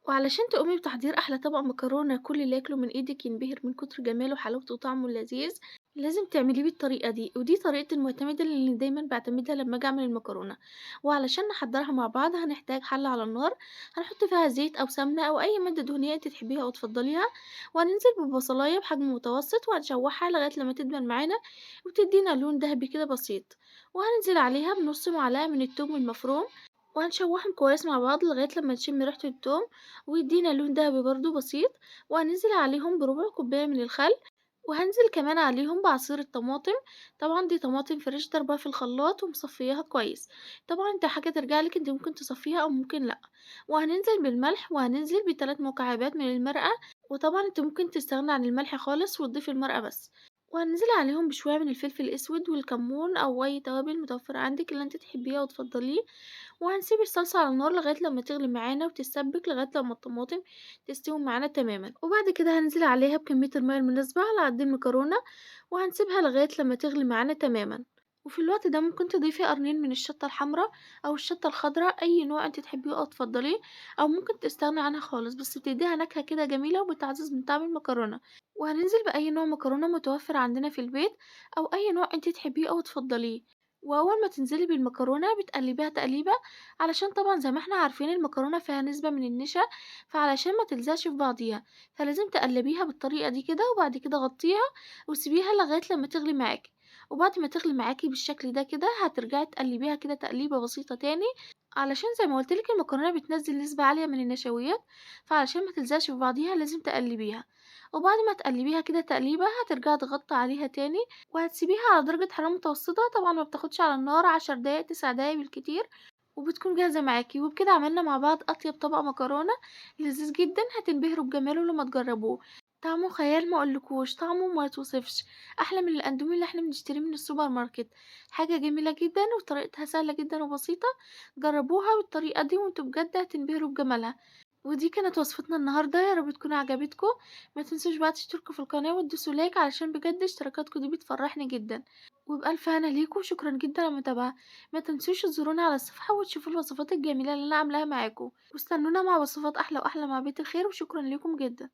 وعلشان تقومي بتحضير أحلى طبق مكرونة كل اللي ياكله من إيدك ينبهر من كتر جماله وحلاوته وطعمه اللذيذ، لازم تعمليه بالطريقة دي، ودي طريقتي المعتمدة اللي دايما بعتمدها لما أجي أعمل المكرونة. وعلشان نحضرها مع بعض هنحتاج حلة على النار، هنحط فيها زيت أو سمنة أو أي مادة دهنية انت تحبيها أو تفضليها، وهننزل ببصلاية بحجم متوسط وهنشوحها لغاية لما تدبل معانا وتدينا لون ذهبي كده بسيط. وهننزل عليها بنص معلقة من التوم المفروم، وهنشوحهم كويس مع بعض لغاية لما نشم ريحة التوم ويدينا لون دهبي برضه بسيط. وهننزل عليهم بربع كوباية من الخل، وهانزل كمان عليهم بعصير الطماطم. طبعًا دي طماطم فريش ضارباها في الخلاط ومصفياها كويس، طبعًا دي حاجة ترجع لِك أنتِ ممكن تصفيها أو ممكن لأ. وهننزل بالملح وهننزل ب3 مكعبات من المرقة، وطبعًا أنتِ ممكن تستغني عن الملح خالص وتضيفي المرقة بس. وهننزل عليهم بشوية من الفلفل الأسود والكمون أو أي توابل متوفرة عندِك اللي أنتِ تحبيها وتفضليه. وهنسيب الصلصة على النار لغاية لما تغلي معانا وتتسبك لغاية لما الطماطم تستوي معانا تماما، وبعد كده هننزل عليها بكمية المية المناسبة على قد المكرونة، وهنسيبها لغاية لما تغلي معانا تماما. وفي الوقت ده ممكن تضيفي قرنين من الشطة الحمراء أو الشطة الخضراء، أي نوع انت تحبيه أو تفضليه، أو ممكن تستغني عنها خالص بس بتديها نكهة كده جميلة وبتعزز من طعم المكرونة. وهننزل بأي نوع مكرونة متوفر عندنا في البيت، أو أي نوع انت تحبيه أو تفضليه. وأول ما تنزلي بالمكرونة بتقلبيها تقليبة، علشان طبعًا زي ما إحنا عارفين المكرونة فيها نسبة من النشا، فعلشان ما تلزقش في بعضيها، فلازم تقلبيها بالطريقة دي كده، وبعد كده غطيها وسيبيها لغاية لما تغلي معاكِ. وبعد ما تغلي معاكِ بالشكل ده كده هترجعي تقلبيها كده تقليبة بسيطة تاني، علشان زي ما قُلت لِك المكرونة بتنزّل نسبة عالية من النشويات، فعلشان ما تلزقش في بعضيها لازم تقلبيها. وبعد ما تقلبيها كده تقليبة هترجعي تغطي عليها تاني، وهتسيبيها على درجة حرارة متوسطة، طبعًا ما بتاخدش على النار 10 دقايق 9 دقايق بالكتير، وبتكون جاهزة معاكِ. وبكده عملنا مع بعض أطيب طبق مكرونة لذيذ جدًا، هتنبهروا بجماله لمّا تجربوه. طعمه خيال ما أقولكوش، طعمه ما يتوصفش، أحلى من الأندومي اللي إحنا بنشتريه من السوبر ماركت. حاجة جميلة جدًا وطريقتها سهلة جدًا وبسيطة، جربوها بالطريقة دي وأنتم بجد هتنبهروا بجمالها. ودي كانت وصفتنا النهاردة، يا رب تكون عجبتكم. ما تنسوش بقى تشتركوا في القناة وتدوسوا لايك علشان بجد اشتراكاتكم دي بتفرحني جدا. وبألف هنا ليكم، شكرا جدا على المتابعة. ما تنسوش تزورونا على الصفحة وتشوفوا الوصفات الجميلة اللي أنا عاملاها معاكم، واستنونا مع وصفات أحلى وأحلى مع بيت الخير، وشكرا لكم جدا.